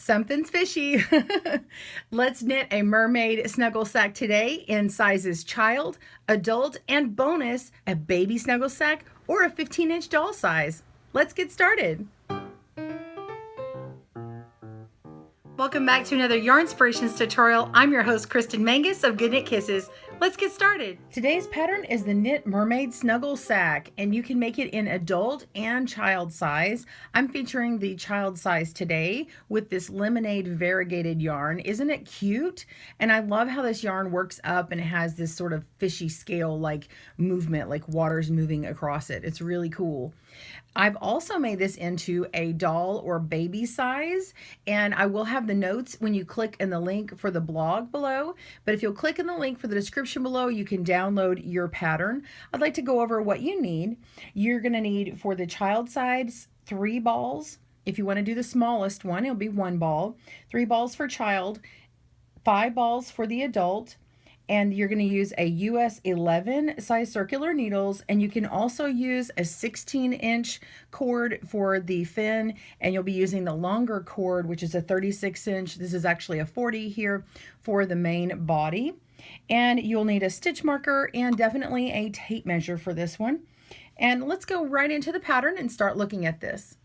Something's fishy. Let's knit a mermaid snuggle sack today in sizes child, adult, and bonus, a baby snuggle sack or a 15-inch doll size. Let's get started. Welcome back to another Yarn Inspirations tutorial. I'm your host, Kristen Mangus of GoodKnitKisses. Let's get started. Today's pattern is the Knit Mermaid Snuggle Sack, and you can make it in adult and child size. I'm featuring the child size today with this lemonade variegated yarn. Isn't it cute? And I love how this yarn works up and it has this sort of fishy scale like movement, like water's moving across it. It's really cool. I've also made this into a doll or baby size, and I will have the notes when you click in the link for the blog below. But if you'll click in the link for the description below, you can download your pattern. I'd like to go over what you need. You're going to need, for the child size, 3 balls. If you want to do the smallest one, it'll be 1 ball. 3 balls for child, 5 balls for the adult. And you're going to use a US 11 size circular needles, and you can also use a 16-inch cord for the fin, and you'll be using the longer cord, which is a 36-inch. This is actually a 40 here for the main body. And you'll need a stitch marker and definitely a tape measure for this one. And let's go right into the pattern and start looking at this.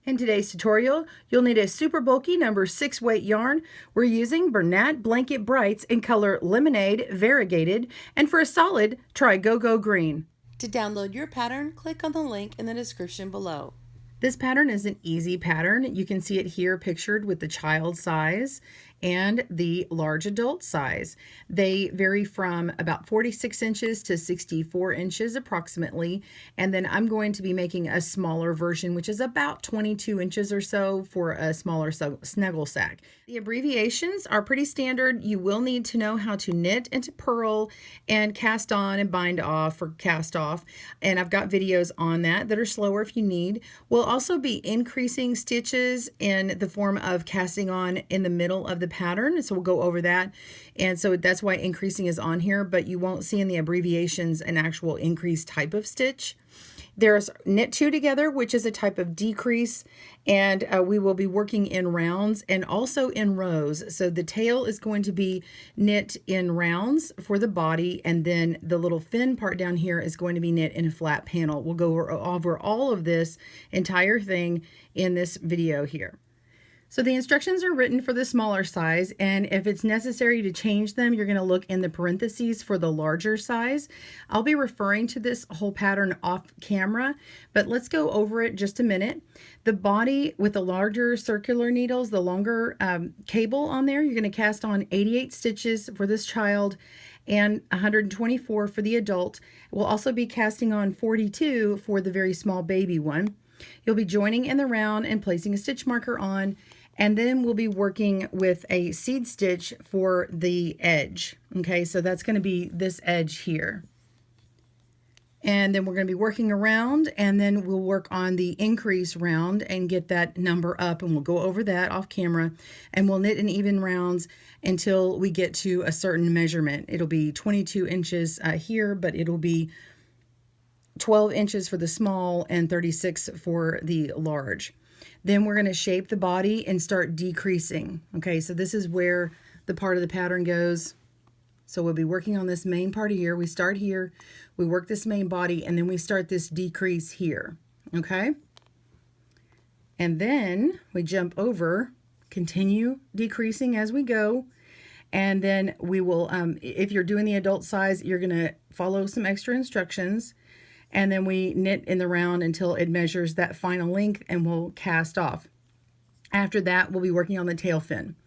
In today's tutorial, you'll need a super bulky number 6 weight yarn. We're using Bernat Blanket Brights in color Lemonade Variegated, and for a solid, try Go-Go Green. To download your pattern, click on the link in the description below. This pattern is an easy pattern. You can see it here pictured with the child size and the large adult size. They vary from about 46 inches to 64 inches approximately. And then I'm going to be making a smaller version, which is about 22 inches or so for a smaller snuggle sack. The abbreviations are pretty standard. You will need to know how to knit and to purl and cast on and bind off or cast off. And I've got videos on that are slower if you need. We'll also be increasing stitches in the form of casting on in the middle of the pattern, so we'll go over that. And so that's why increasing is on here, but you won't see in the abbreviations an actual increased type of stitch. There's knit 2 together, which is a type of decrease, and we will be working in rounds and also in rows. So the tail is going to be knit in rounds for the body, and then the little fin part down here is going to be knit in a flat panel. We'll go over all of this entire thing in this video here. So the instructions are written for the smaller size, and if it's necessary to change them, you're going to look in the parentheses for the larger size. I'll be referring to this whole pattern off camera, but let's go over it just a minute. The body with the larger circular needles, the longer cable on there, you're going to cast on 88 stitches for this child and 124 for the adult. We'll also be casting on 42 for the very small baby one. You'll be joining in the round and placing a stitch marker on, and then we'll be working with a seed stitch for the edge. Okay, so that's going to be this edge here. And then we're going to be working around, and then we'll work on the increase round and get that number up, and we'll go over that off camera, and we'll knit in even rounds until we get to a certain measurement. It'll be 22 inches here, but it'll be 12 inches for the small and 36 for the large. Then we're going to shape the body and start decreasing. Okay, so this is where the part of the pattern goes. So we'll be working on this main part here. We start here, we work this main body, and then we start this decrease here. Okay? And then we jump over, continue decreasing as we go. And then we will, if you're doing the adult size, you're going to follow some extra instructions. And then we knit in the round until it measures that final length, and we'll cast off. After that, we'll be working on the tail fin.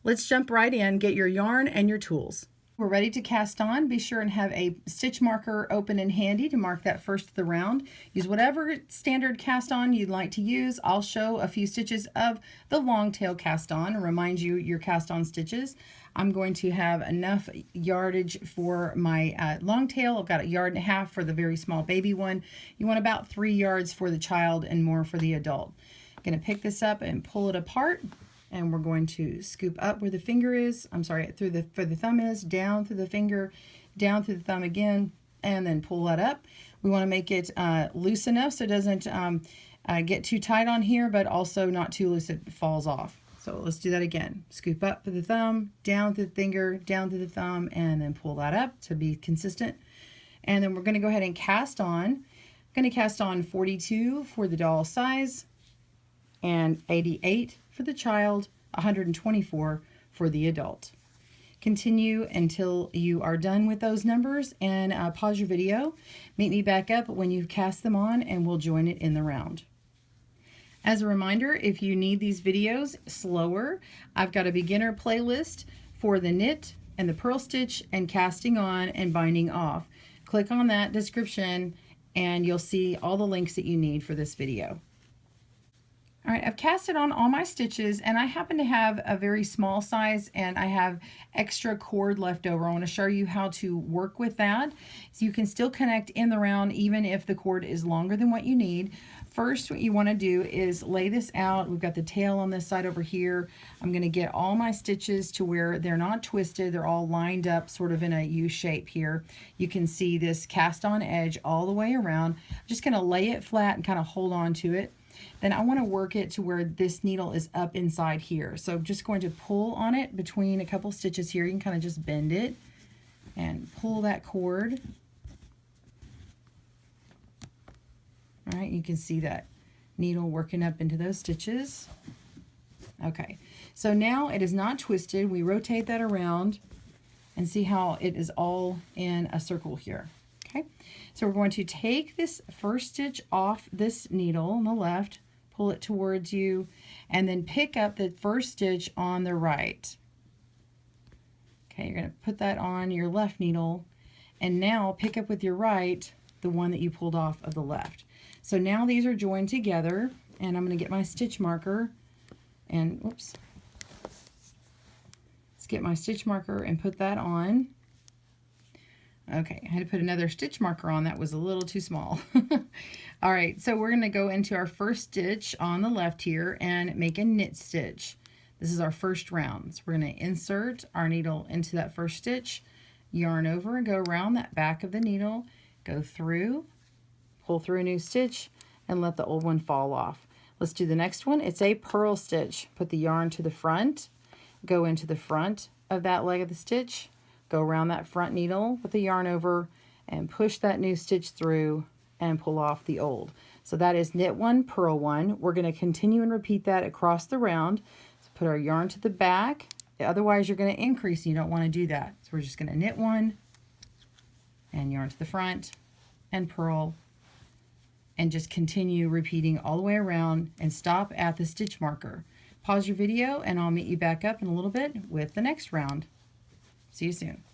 Let's jump right in, get your yarn and your tools. We're ready to cast on. Be sure and have a stitch marker open and handy to mark that first of the round. Use whatever standard cast on you'd like to use. I'll show a few stitches of the long tail cast on and remind you your cast on stitches. I'm going to have enough yardage for my long tail. I've got 1.5 yards for the very small baby one. You want about 3 yards for the child and more for the adult. I'm going to pick this up and pull it apart. And we're going to scoop up where the finger is, where the thumb is, down through the finger, down through the thumb again, and then pull that up. We want to make it loose enough so it doesn't get too tight on here, but also not too loose it falls off. So So let's do that again. Scoop up through the thumb, down through the finger, down through the thumb, and then pull that up to be consistent. And then we're going to go ahead and cast on. I'm going to cast on 42 for the doll size and 88 for the child, 124 for the adult. Continue until you are done with those numbers, and pause your video. Meet me back up when you've cast them on, and we'll join it in the round. As a reminder, if you need these videos slower, I've got a beginner playlist for the knit and the purl stitch and casting on and binding off. Click on that description and you'll see all the links that you need for this video. All right, I've casted on all my stitches, and I happen to have a very small size and I have extra cord left over. I want to show you how to work with that. So you can still connect in the round even if the cord is longer than what you need. First, what you want to do is lay this out. We've got the tail on this side over here. I'm going to get all my stitches to where they're not twisted. They're all lined up sort of in a U shape here. You can see this cast on edge all the way around. I'm just going to lay it flat and kind of hold on to it. Then I want to work it to where this needle is up inside here. So I'm just going to pull on it between a couple stitches here. You can kind of just bend it and pull that cord. All right, you can see that needle working up into those stitches. Okay, so now it is not twisted. We rotate that around and see how it is all in a circle here. Okay, so we're going to take this first stitch off this needle on the left, pull it towards you, and then pick up the first stitch on the right. Okay, you're going to put that on your left needle, and now pick up with your right the one that you pulled off of the left. So now these are joined together, and I'm going to get my stitch marker and, whoops, let's get my stitch marker and put that on. Okay, I had to put another stitch marker on. That was a little too small. All right, so we're going to go into our first stitch on the left here and make a knit stitch. This is our first round. So we're going to insert our needle into that first stitch, yarn over and go around that back of the needle, go through, pull through a new stitch, and let the old one fall off. Let's do the next one. It's a purl stitch. Put the yarn to the front, go into the front of that leg of the stitch, go around that front needle with the yarn over, and push that new stitch through and pull off the old. So that is knit one, purl one. We're going to continue and repeat that across the round. So put our yarn to the back. Otherwise, you're going to increase, and you don't want to do that. So we're just going to knit one, and yarn to the front, and purl, and just continue repeating all the way around and stop at the stitch marker. Pause your video, and I'll meet you back up in a little bit with the next round. See you soon.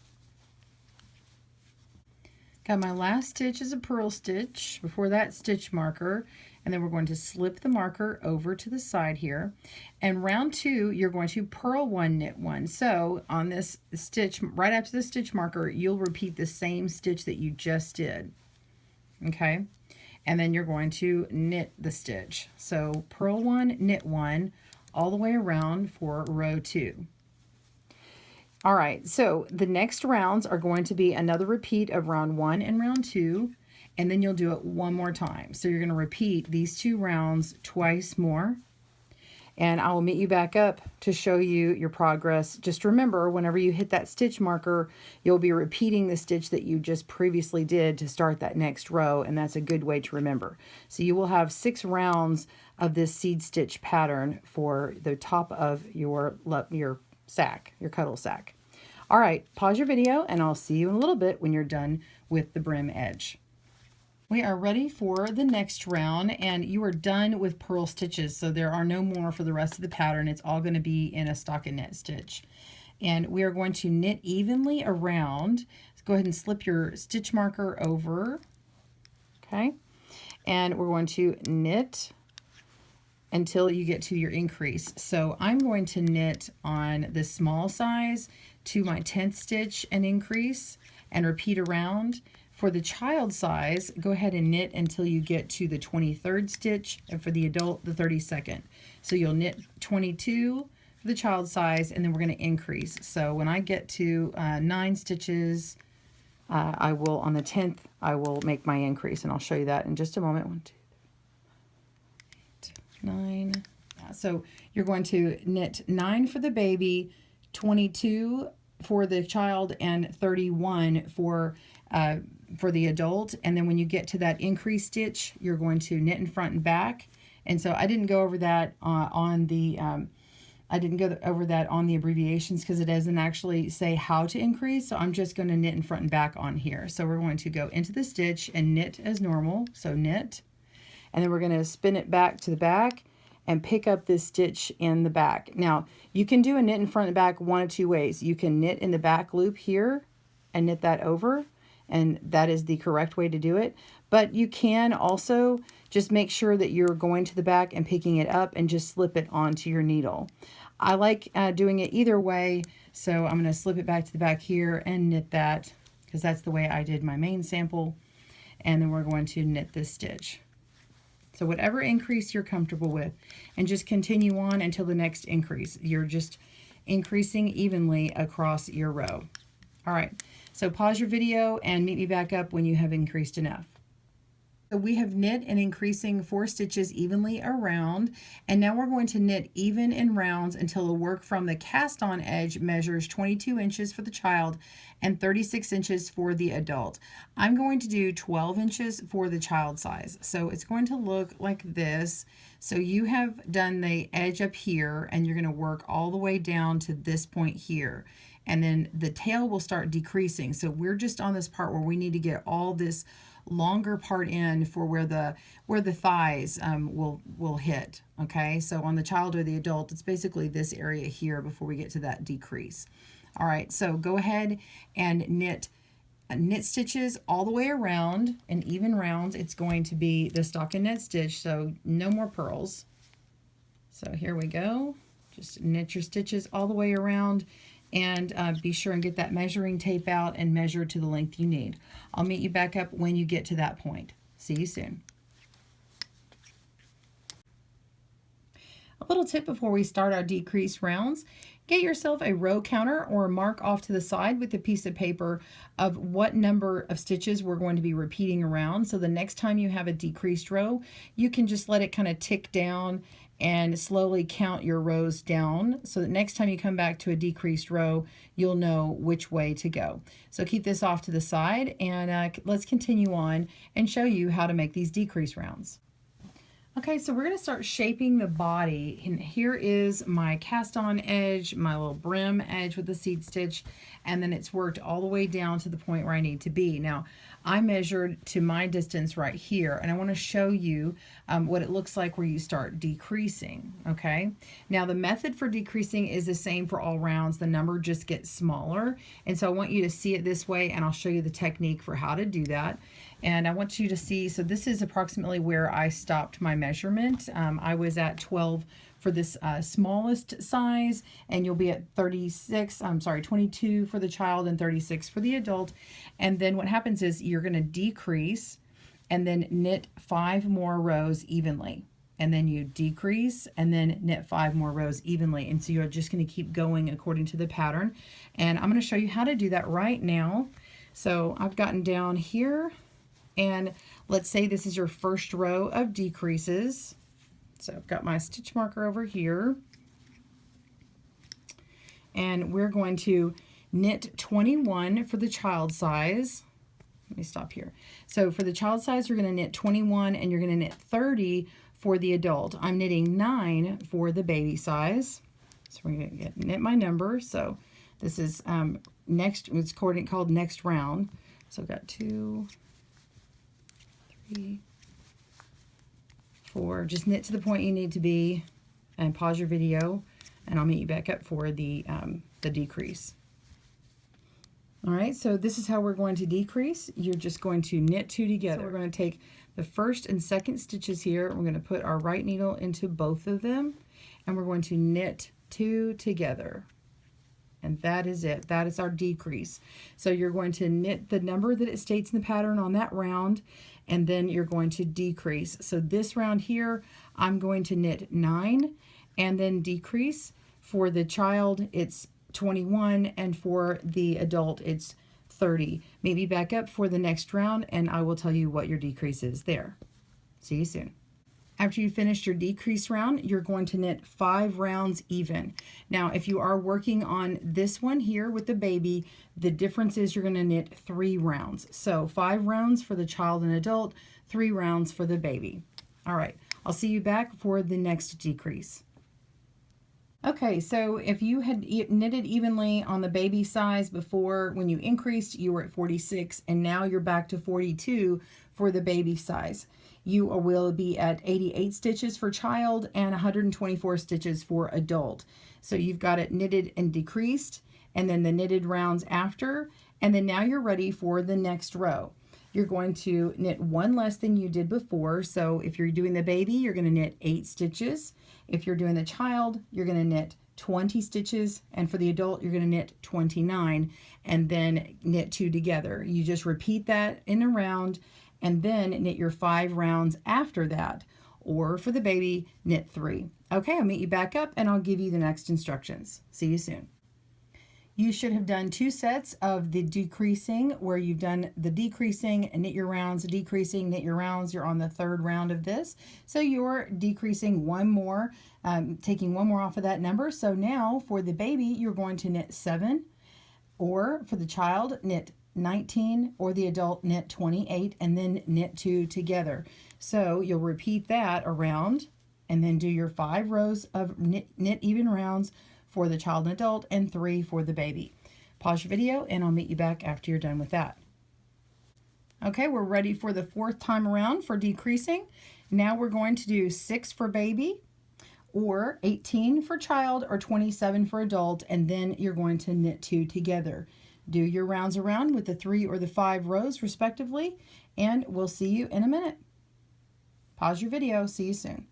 Got my last stitch as a purl stitch before that stitch marker, and then we're going to slip the marker over to the side here. And round two, you're going to purl one, knit one. So on this stitch, right after the stitch marker, you'll repeat the same stitch that you just did. Okay? And then you're going to knit the stitch. So purl one, knit one, all the way around for row two. All right, so the next rounds are going to be another repeat of round one and round two, and then you'll do it one more time. So you're going to repeat these two rounds twice more, and I will meet you back up to show you your progress. Just remember, whenever you hit that stitch marker, you'll be repeating the stitch that you just previously did to start that next row, and that's a good way to remember. So you will have 6 rounds of this seed stitch pattern for the top of your sack, your cuddle sack. All right, pause your video, and I'll see you in a little bit when you're done with the brim edge. We are ready for the next round, and you are done with purl stitches, so there are no more for the rest of the pattern. It's all going to be in a stockinette stitch. And we are going to knit evenly around. So go ahead and slip your stitch marker over, okay? And we're going to knit until you get to your increase. So I'm going to knit on the small size to my 10th stitch and increase and repeat around. For the child size, go ahead and knit until you get to the 23rd stitch, and for the adult, the 32nd. So you'll knit 22 for the child size, and then we're going to increase. So when I get to 9 stitches, I will, on the 10th, I will make my increase, and I'll show you that in just a moment. 1, 2, 3, 8, 9. So you're going to knit 9 for the baby, 22 for the child, and 31 for the adult. And then when you get to that increase stitch, you're going to knit in front and back. And so I didn't go over that on the abbreviations because it doesn't actually say how to increase. So I'm just going to knit in front and back on here. So we're going to go into the stitch and knit as normal. So knit, and then we're going to spin it back to the back and pick up this stitch in the back. Now you can do a knit in front and back one of two ways. You can knit in the back loop here and knit that over, and that is the correct way to do it. But you can also just make sure that you're going to the back and picking it up and just slip it onto your needle. I like doing it either way, so I'm going to slip it back to the back here and knit that because that's the way I did my main sample. And then we're going to knit this stitch. So whatever increase you're comfortable with, and just continue on until the next increase. You're just increasing evenly across your row. All right, so pause your video and meet me back up when you have increased enough. So we have knit and increasing 4 stitches evenly around, and now we're going to knit even in rounds until the work from the cast on edge measures 22 inches for the child and 36 inches for the adult. I'm going to do 12 inches for the child size. So it's going to look like this. So you have done the edge up here and you're going to work all the way down to this point here. And then the tail will start decreasing. So we're just on this part where we need to get all this longer part in for where the thighs will hit. Okay, so on the child or the adult, it's basically this area here before we get to that decrease. All right, so go ahead and knit stitches all the way around in even rounds. It's going to be the stockinette stitch, so no more purls. So here we go. Just knit your stitches all the way around, and be sure and get that measuring tape out and measure to the length you need. I'll meet you back up when you get to that point. See you soon. A little tip before we start our decrease rounds: get yourself a row counter or mark off to the side with a piece of paper of what number of stitches we're going to be repeating around. So the next time you have a decreased row, you can just let it kind of tick down and slowly count your rows down, so that next time you come back to a decreased row, you'll know which way to go. So keep this off to the side, and let's continue on and show you how to make these decrease rounds. Okay, so we're going to start shaping the body, and here is my cast on edge, my little brim edge with the seed stitch, and then it's worked all the way down to the point where I need to be. Now, I measured to my distance right here, and I want to show you what it looks like where you start decreasing, okay? Now, the method for decreasing is the same for all rounds. The number just gets smaller, and so I want you to see it this way, and I'll show you the technique for how to do that. And I want you to see, so this is approximately where I stopped my measurement. I was at 12 for this smallest size, and you'll be at 22 for the child and 36 for the adult. And then what happens is you're going to decrease and then knit 5 more rows evenly. And then you decrease and then knit 5 more rows evenly. And so you're just going to keep going according to the pattern. And I'm going to show you how to do that right now. So I've gotten down here, and let's say this is your first row of decreases. So I've got my stitch marker over here, and we're going to knit 21 for the child size. Let me stop here. So for the child size, we're going to knit 21, and you're going to knit 30 for the adult. I'm knitting 9 for the baby size. So we're going to knit my number. So this is next, it's called next round. So I've got 2, 3, 4. Just knit to the point you need to be, and pause your video, and I'll meet you back up for the decrease. All right, so this is how we're going to decrease. You're just going to knit 2 together. So we're going to take the first and second stitches here. We're going to put our right needle into both of them, and we're going to knit 2 together. And that is it. That is our decrease. So you're going to knit the number that it states in the pattern on that round, and then you're going to decrease. So this round here, I'm going to knit 9 and then decrease. For the child, it's 21, and for the adult, it's 30. Maybe back up for the next round, and I will tell you what your decrease is there. See you soon. After you finished your decrease round, you're going to knit 5 rounds even. Now, if you are working on this one here with the baby, the difference is you're going to knit 3 rounds. So 5 rounds for the child and adult, 3 rounds for the baby. All right, I'll see you back for the next decrease. Okay, so if you had knitted evenly on the baby size before, when you increased, you were at 46, and now you're back to 42 for the baby size. You will be at 88 stitches for child and 124 stitches for adult. So you've got it knitted and decreased, and then the knitted rounds after, and then now you're ready for the next row. You're going to knit 1 less than you did before. So if you're doing the baby, you're going to knit 8 stitches. If you're doing the child, you're going to knit 20 stitches, and for the adult, you're going to knit 29, and then knit 2 together. You just repeat that in a round, and then knit your 5 rounds after that. Or for the baby, knit 3. Okay, I'll meet you back up, and I'll give you the next instructions. See you soon. You should have done 2 sets of the decreasing, where you've done the decreasing and knit your rounds, decreasing, knit your rounds. You're on the 3rd round of this. So you're decreasing 1 more, taking 1 more off of that number. So now for the baby, you're going to knit 7, or for the child, knit 19, or the adult, knit 28, and then knit 2 together. So you'll repeat that around, and then do your 5 rows of knit even rounds for the child and adult, and 3 for the baby. Pause your video, and I'll meet you back after you're done with that. Okay, we're ready for the 4th time around for decreasing. Now we're going to do 6 for baby, or 18 for child, or 27 for adult, and then you're going to knit 2 together. Do your rounds around with the 3 or the 5 rows respectively, and we'll see you in a minute. Pause your video. See you soon.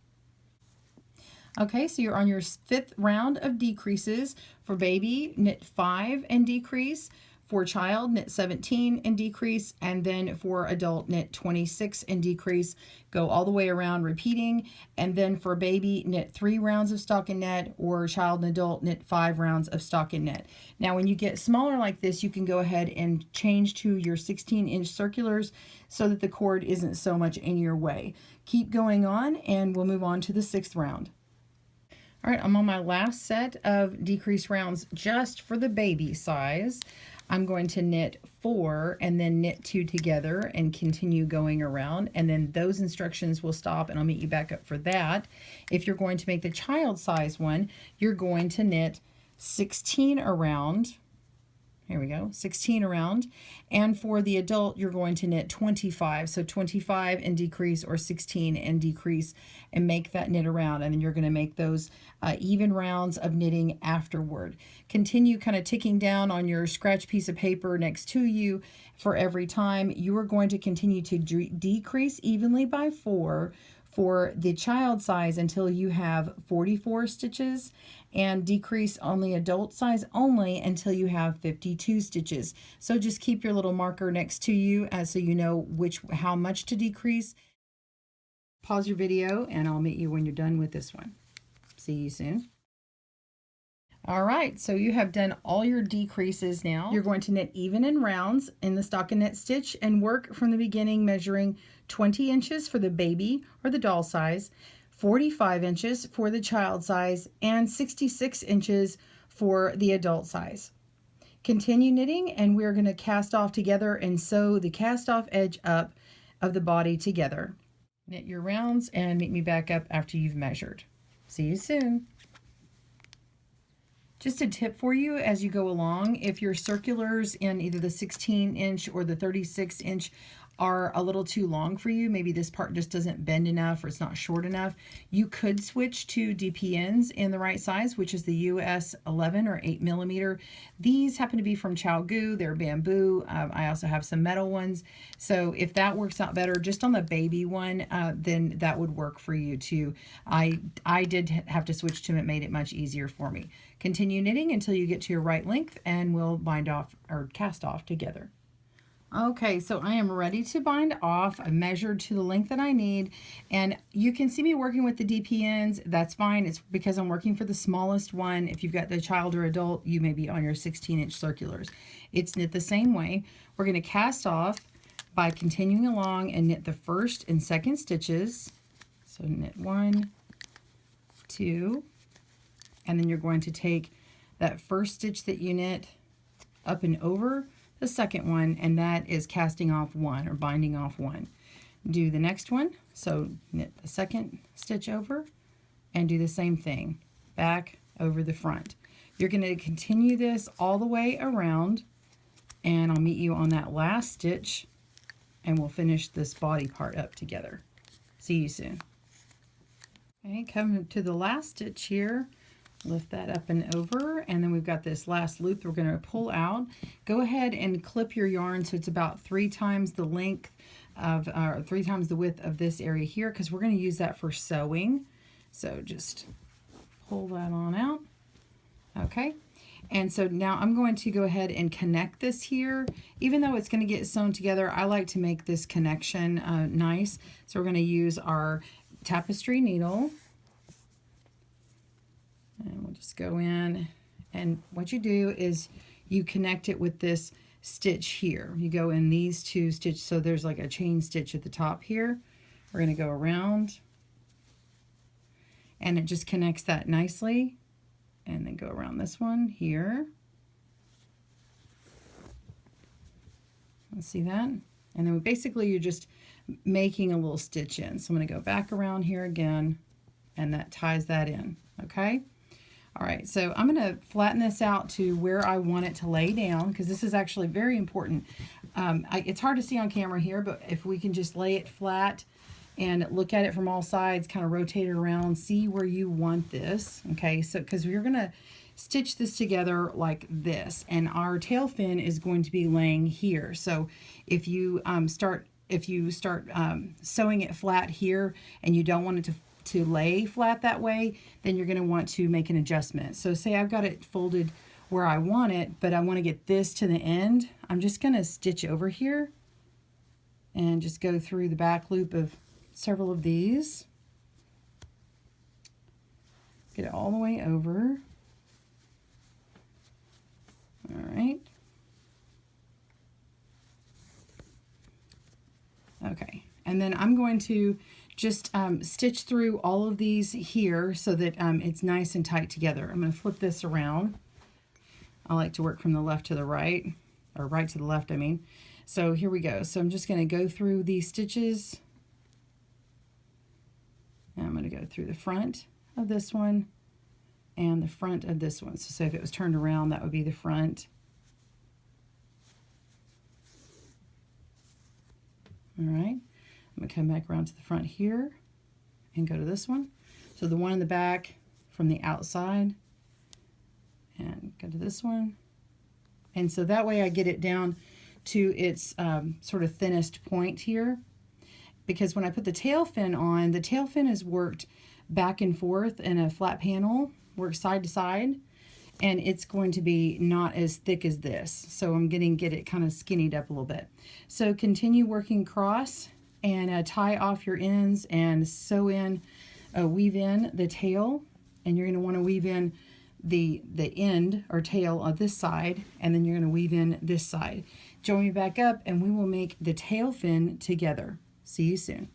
Okay, so you're on your 5th round of decreases. For baby, knit 5 and decrease. For child, knit 17 and decrease. And then for adult, knit 26 and decrease. Go all the way around repeating. And then for baby, knit 3 rounds of stockinette, or child and adult, knit 5 rounds of stockinette. Now, when you get smaller like this, you can go ahead and change to your 16-inch circulars so that the cord isn't so much in your way. Keep going on, and we'll move on to the 6th round. All right, I'm on my last set of decrease rounds just for the baby size. I'm going to knit 4 and then knit 2 together and continue going around, and then those instructions will stop, and I'll meet you back up for that. If you're going to make the child size one, you're going to knit 16 around. Here we go, 16 around. And for the adult, you're going to knit 25. So 25 and decrease, or 16 and decrease, and make that knit around. And then you're going to make those even rounds of knitting afterward. Continue kind of ticking down on your scratch piece of paper next to you for every time. You are going to continue to decrease evenly by 4 for the child size until you have 44 stitches, and decrease on the adult size only until you have 52 stitches. So just keep your little marker next to you so you know how much to decrease. Pause your video, and I'll meet you when you're done with this one. See you soon. All right, so you have done all your decreases now. You're going to knit even in rounds in the stockinette stitch and work from the beginning, measuring 20 inches for the baby or the doll size, 45 inches for the child size, and 66 inches for the adult size. Continue knitting, and we're going to cast off together and sew the cast off edge up of the body together. Knit your rounds and meet me back up after you've measured. See you soon. Just a tip for you as you go along, if your circulars in either the 16-inch or the 36-inch are a little too long for you, maybe this part just doesn't bend enough or it's not short enough, you could switch to DPNs in the right size, which is the US 11 or 8 millimeter. These happen to be from ChowGoo. They're bamboo. I also have some metal ones. So if that works out better just on the baby one, then that would work for you too. I did have to switch to them. It made it much easier for me. Continue knitting until you get to your right length, and we'll bind off or cast off together. Okay, so I am ready to bind off. I measured to the length that I need, and you can see me working with the DPNs. That's fine. It's because I'm working for the smallest one. If you've got the child or adult, you may be on your 16-inch circulars. It's knit the same way. We're going to cast off by continuing along and knit the first and second stitches. So knit 1, 2, and then you're going to take that first stitch that you knit up and over the second one, and that is casting off 1 or binding off 1. Do the next one, so knit the second stitch over and do the same thing, back over the front. You're going to continue this all the way around, and I'll meet you on that last stitch and we'll finish this body part up together. See you soon. Okay, come to the last stitch here. Lift that up and over, and then we've got this last loop we're going to pull out. Go ahead and clip your yarn so it's about 3 times the length of, or 3 times the width of this area here, because we're going to use that for sewing. So just pull that on out. Okay, and so now I'm going to go ahead and connect this here. Even though it's going to get sewn together, I like to make this connection nice. So we're going to use our tapestry needle. And we'll just go in, and what you do is you connect it with this stitch here. You go in these 2 stitches, so there's like a chain stitch at the top here. We're going to go around, and it just connects that nicely, and then go around this one here. Let's see that. And then basically you're just making a little stitch in. So I'm going to go back around here again, and that ties that in. Okay. All right, so I'm going to flatten this out to where I want it to lay down, because this is actually very important. It's hard to see on camera here, but if we can just lay it flat and look at it from all sides, kind of rotate it around, see where you want this. Okay, so because we're going to stitch this together like this, and our tail fin is going to be laying here. So if you start sewing it flat here and you don't want it to lay flat that way, then you're going to want to make an adjustment. So say I've got it folded where I want it, but I want to get this to the end. I'm just going to stitch over here and just go through the back loop of several of these. Get it all the way over. All right. Okay, and then I'm going to just stitch through all of these here so that it's nice and tight together. I'm going to flip this around. I like to work from the left to the right, or right to the left, I mean. So here we go. So I'm just going to go through these stitches. And I'm going to go through the front of this one and the front of this one. So if it was turned around, that would be the front. All right. I'm going to come back around to the front here and go to this one. So the one in the back from the outside, and go to this one. And so that way I get it down to its sort of thinnest point here. Because when I put the tail fin on, the tail fin is worked back and forth in a flat panel, worked side to side, and it's going to be not as thick as this. So I'm going to get it kind of skinnied up a little bit. So continue working across and tie off your ends and sew in, weave in the tail, and you're going to want to weave in the end or tail of this side, and then you're going to weave in this side. Join me back up and we will make the tail fin together. See you soon.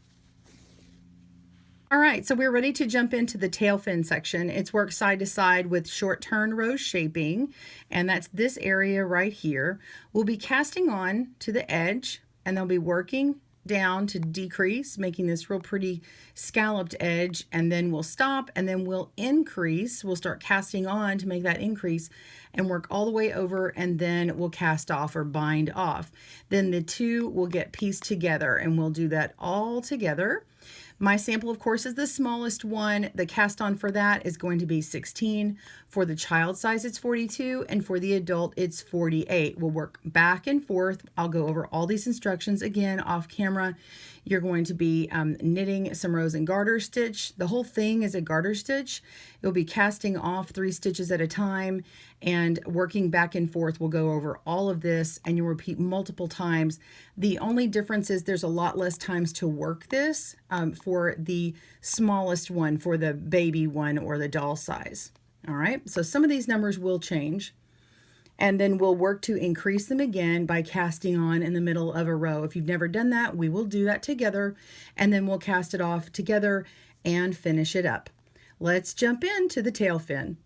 All right, so we're ready to jump into the tail fin section. It's worked side to side with short turn row shaping, and that's this area right here. We'll be casting on to the edge, and they'll be working down to decrease, making this real pretty scalloped edge, and then we'll stop, and then we'll increase. We'll start casting on to make that increase and work all the way over, and then we'll cast off or bind off. Then the two will get pieced together, and we'll do that all together. My sample, of course, is the smallest one. The cast on for that is going to be 16. For the child size, it's 42, and for the adult, it's 48. We'll work back and forth. I'll go over all these instructions again off camera. You're going to be knitting some rows and garter stitch. The whole thing is a garter stitch. You'll be casting off 3 stitches at a time and working back and forth. We'll go over all of this, and you'll repeat multiple times. The only difference is there's a lot less times to work this for the smallest one, for the baby one or the doll size. All right, so some of these numbers will change. And then we'll work to increase them again by casting on in the middle of a row. If you've never done that, we will do that together, and then we'll cast it off together and finish it up. Let's jump into the tail fin.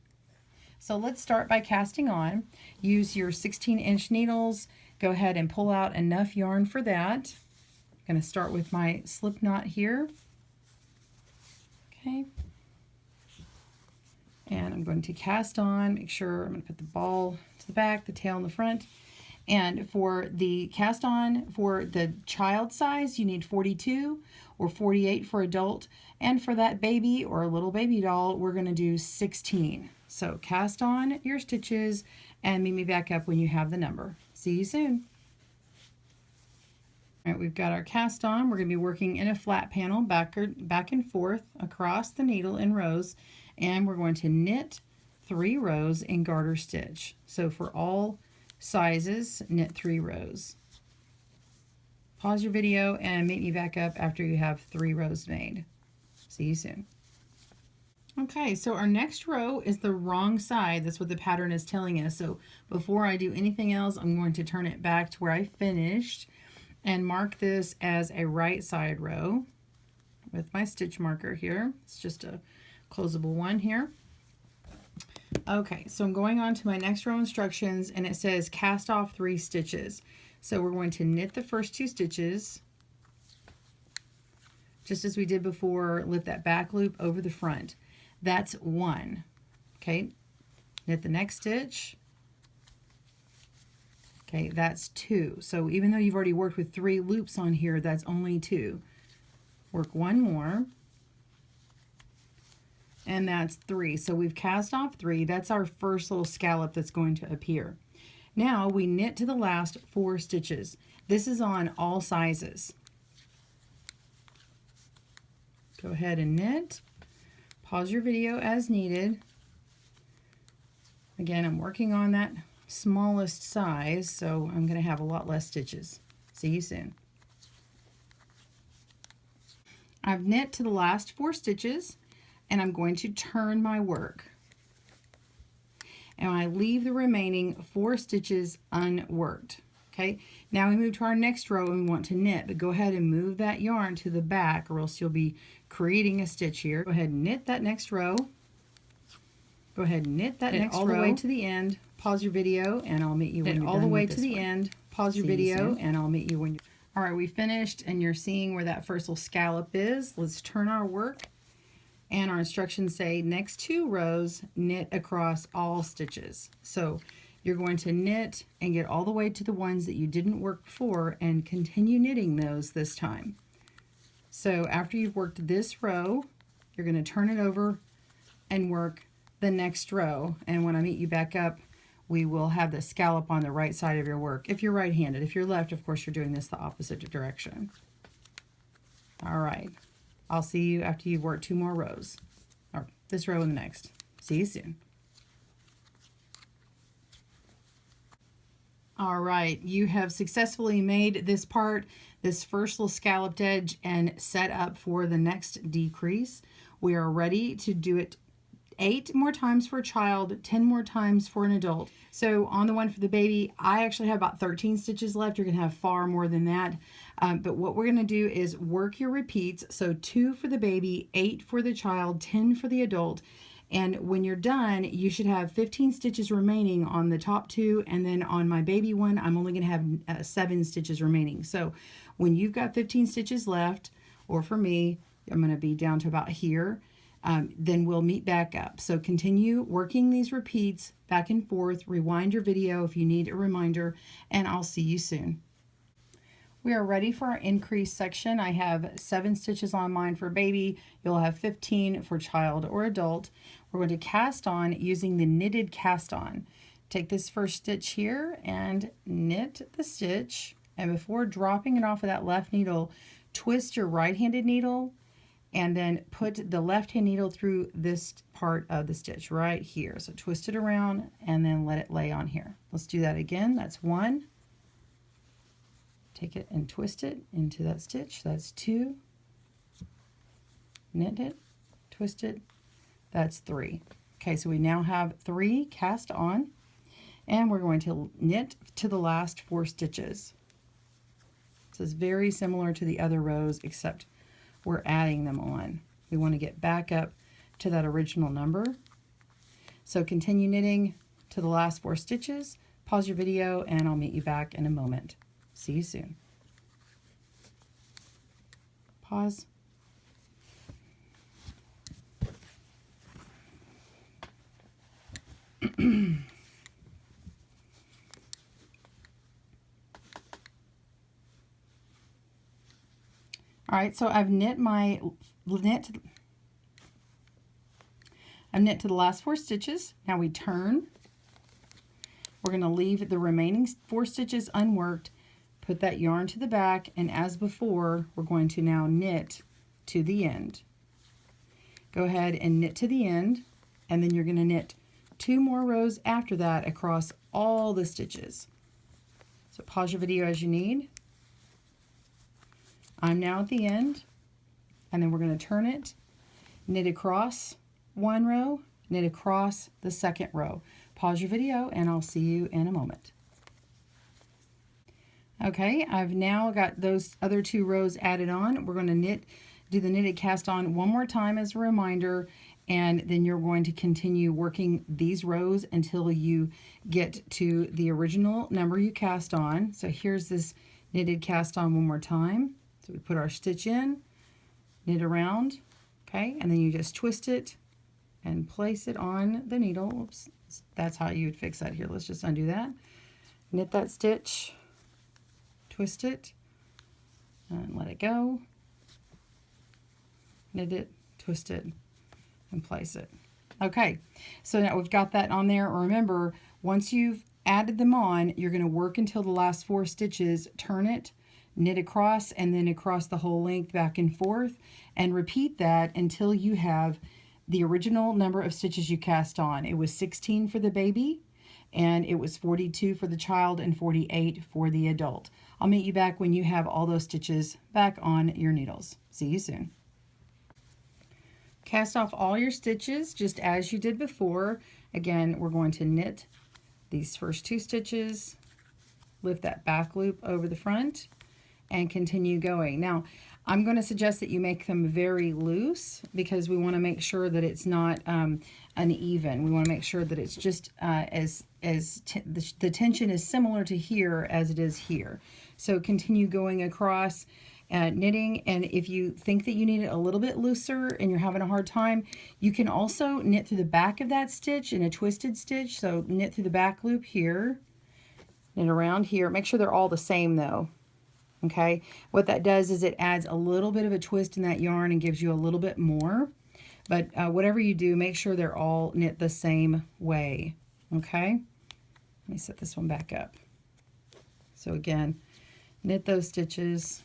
So let's start by casting on. Use your 16-inch needles. Go ahead and pull out enough yarn for that. I'm going to start with my slip knot here. Okay. And I'm going to cast on, make sure I'm going to put the ball to the back, the tail in the front. And for the cast on for the child size, you need 42 or 48 for adult. And for that baby or little baby doll, we're going to do 16. So cast on your stitches and meet me back up when you have the number. See you soon. All right, we've got our cast on. We're going to be working in a flat panel back and forth across the needle in rows. And we're going to knit 3 rows in garter stitch. So for all sizes, knit 3 rows. Pause your video and meet me back up after you have 3 rows made. See you soon. Okay, so our next row is the wrong side. That's what the pattern is telling us. So before I do anything else, I'm going to turn it back to where I finished and mark this as a right side row with my stitch marker here. It's just a closable one here. Okay, so I'm going on to my next row instructions, and it says cast off 3 stitches. So we're going to knit the first 2 stitches, just as we did before. Lift that back loop over the front. That's 1. Okay, knit the next stitch. Okay, that's 2. So even though you've already worked with 3 loops on here, that's only 2. Work 1 more. And that's 3. So we've cast off 3. That's our first little scallop that's going to appear. Now we knit to the last 4 stitches. This is on all sizes. Go ahead and knit. Pause your video as needed. Again, I'm working on that smallest size, so I'm going to have a lot less stitches. See you soon. I've knit to the last 4 stitches. And I'm going to turn my work. And I leave the remaining 4 stitches unworked. Okay, now we move to our next row and we want to knit, but go ahead and move that yarn to the back or else you'll be creating a stitch here. Go ahead and knit that next row. Go ahead and knit that next row all the way to the end. Pause your video and I'll meet you when you're done all the way to the end. Pause your video and I'll meet you when you're. All right, we finished and you're seeing where that first little scallop is. Let's turn our work. And our instructions say next 2 rows, knit across all stitches. So you're going to knit and get all the way to the ones that you didn't work before and continue knitting those this time. So after you've worked this row, you're going to turn it over and work the next row. And when I meet you back up, we will have the scallop on the right side of your work. If you're right-handed. If you're left, of course, you're doing this the opposite direction. All right. I'll see you after you've worked 2 more rows, or this row and the next. See you soon. All right, you have successfully made this part, this first little scalloped edge, and set up for the next decrease. We are ready to do it 8 more times for a child, 10 more times for an adult. So on the one for the baby, I actually have about 13 stitches left. You're going to have far more than that. But what we're going to do is work your repeats. So 2 for the baby, 8 for the child, 10 for the adult. And when you're done, you should have 15 stitches remaining on the top 2. And then on my baby one, I'm only going to have 7 stitches remaining. So when you've got 15 stitches left, or for me, I'm going to be down to about here. Then we'll meet back up. So continue working these repeats back and forth. Rewind your video if you need a reminder, and I'll see you soon. We are ready for our increase section. I have 7 stitches on mine for baby. You'll have 15 for child or adult. We're going to cast on using the knitted cast on. Take this first stitch here and knit the stitch. And before dropping it off of that left needle, twist your right-handed needle and then put the left-hand needle through this part of the stitch right here. So twist it around and then let it lay on here. Let's do that again. That's 1. Take it and twist it into that stitch. That's 2. Knit it, twist it. That's 3. Okay, so we now have 3 cast on, and we're going to knit to the last 4 stitches. This is very similar to the other rows, except we're adding them on. We want to get back up to that original number. So continue knitting to the last 4 stitches. Pause your video and I'll meet you back in a moment. See you soon. Pause. All right, so I've knit to the last 4 stitches. Now we turn. We're going to leave the remaining 4 stitches unworked, put that yarn to the back, and as before, we're going to now knit to the end. Go ahead and knit to the end, and then you're going to knit 2 more rows after that across all the stitches. So pause your video as you need. I'm now at the end, and then we're going to turn it, knit across 1 row, knit across the 2nd row. Pause your video and I'll see you in a moment. Okay, I've now got those other 2 rows added on. We're going to do the knitted cast on one more time as a reminder, and then you're going to continue working these rows until you get to the original number you cast on. So here's this knitted cast on one more time. So we put our stitch in, knit around, okay, and then you just twist it and place it on the needle. Oops, that's how you would fix that here. Let's just undo that. Knit that stitch, twist it, and let it go. Knit it, twist it, and place it. Okay, so now we've got that on there. Remember, once you've added them on, you're going to work until the last 4 stitches, turn it, knit across, and then across the whole length back and forth, and repeat that until you have the original number of stitches you cast on. It was 16 for the baby, and it was 42 for the child and 48 for the adult. I'll meet you back when you have all those stitches back on your needles. See you soon. Cast off all your stitches just as you did before. Again, we're going to knit these first 2 stitches, lift that back loop over the front, and continue going. Now, I'm going to suggest that you make them very loose because we want to make sure that it's not uneven. We want to make sure that it's just the tension is similar to here as it is here. So continue going across knitting, and if you think that you need it a little bit looser and you're having a hard time, you can also knit through the back of that stitch in a twisted stitch. So knit through the back loop here, knit around here. Make sure they're all the same though. Okay, what that does is it adds a little bit of a twist in that yarn and gives you a little bit more. But whatever you do, make sure they're all knit the same way. Okay, let me set this one back up. So again, knit those stitches,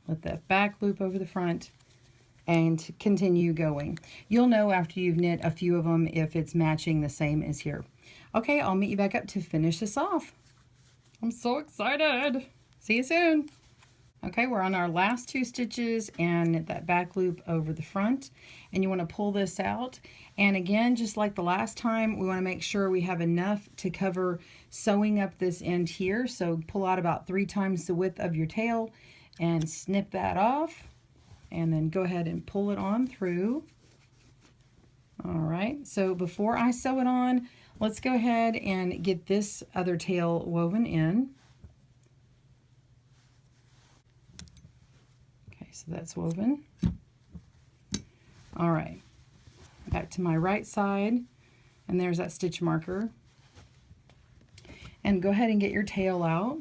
let that back loop over the front, and continue going. You'll know after you've knit a few of them if it's matching the same as here. Okay, I'll meet you back up to finish this off. I'm so excited. See you soon. Okay, we're on our last 2 stitches and knit that back loop over the front, and you want to pull this out. And again, just like the last time, we want to make sure we have enough to cover sewing up this end here. So pull out about 3 times the width of your tail and snip that off, and then go ahead and pull it on through. All right, so before I sew it on, let's go ahead and get this other tail woven in. So that's woven. All right, back to my right side, and there's that stitch marker. And go ahead and get your tail out.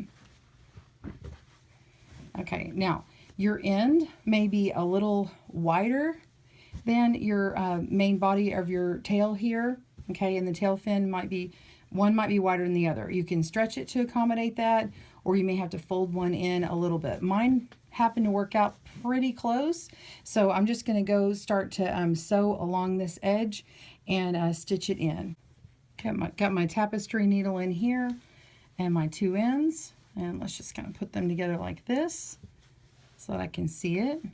Okay, now your end may be a little wider than your main body of your tail here. Okay, and the tail fin might be, one might be wider than the other. You can stretch it to accommodate that, or you may have to fold one in a little bit. Mine happen to work out pretty close, so I'm just going to go start to sew along this edge and stitch it in. Got my tapestry needle in here and my 2 ends, and let's just kind of put them together like this so that I can see it. I'm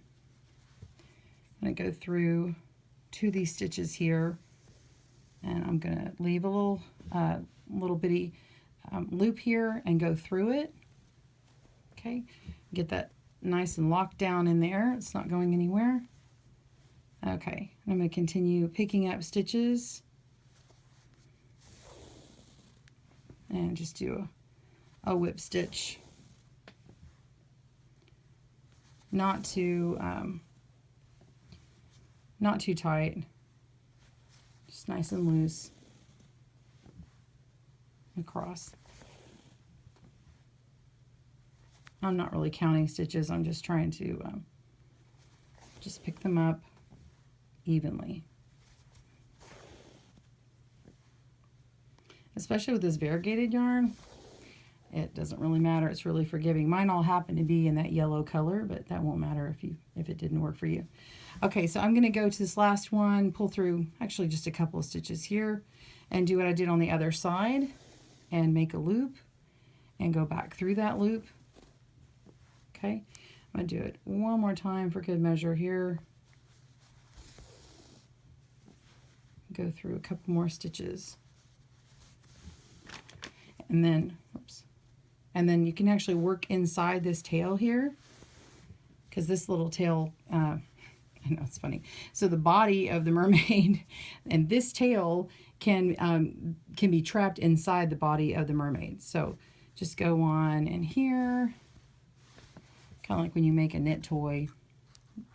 going to go through 2 of these stitches here, and I'm going to leave a little bitty loop here and go through it. Okay, get that nice and locked down in there. It's not going anywhere. Okay, I'm going to continue picking up stitches and just do a whip stitch. Not too tight, just nice and loose across. I'm not really counting stitches. I'm just trying to just pick them up evenly. Especially with this variegated yarn, it doesn't really matter. It's really forgiving. Mine all happen to be in that yellow color, but that won't matter if it didn't work for you. Okay, so I'm going to go to this last one, pull through actually just a couple of stitches here, and do what I did on the other side, and make a loop, and go back through that loop. Okay, I'm going to do it one more time for good measure here. Go through a couple more stitches. And then, oops, and then you can actually work inside this tail here, because this little tail, I know it's funny. So the body of the mermaid and this tail can be trapped inside the body of the mermaid. So just go on in here, kind of like when you make a knit toy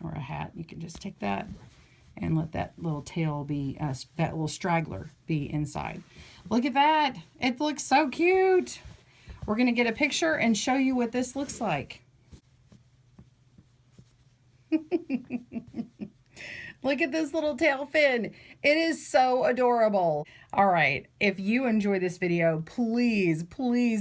or a hat. You can just take that and let that little tail be, that little straggler be inside. Look at that. It looks so cute. We're going to get a picture and show you what this looks like. Look at this little tail fin. It is so adorable. All right, if you enjoy this video, please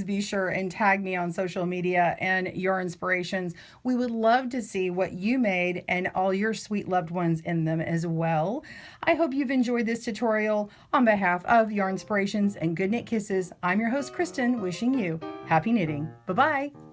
be sure and tag me on social media and your inspirations. We would love to see what you made and all your sweet loved ones in them as well. I hope you've enjoyed this tutorial. On behalf of Your Inspirations and Good Knit Kisses, I'm your host, Kristen, wishing you happy knitting. Bye-bye.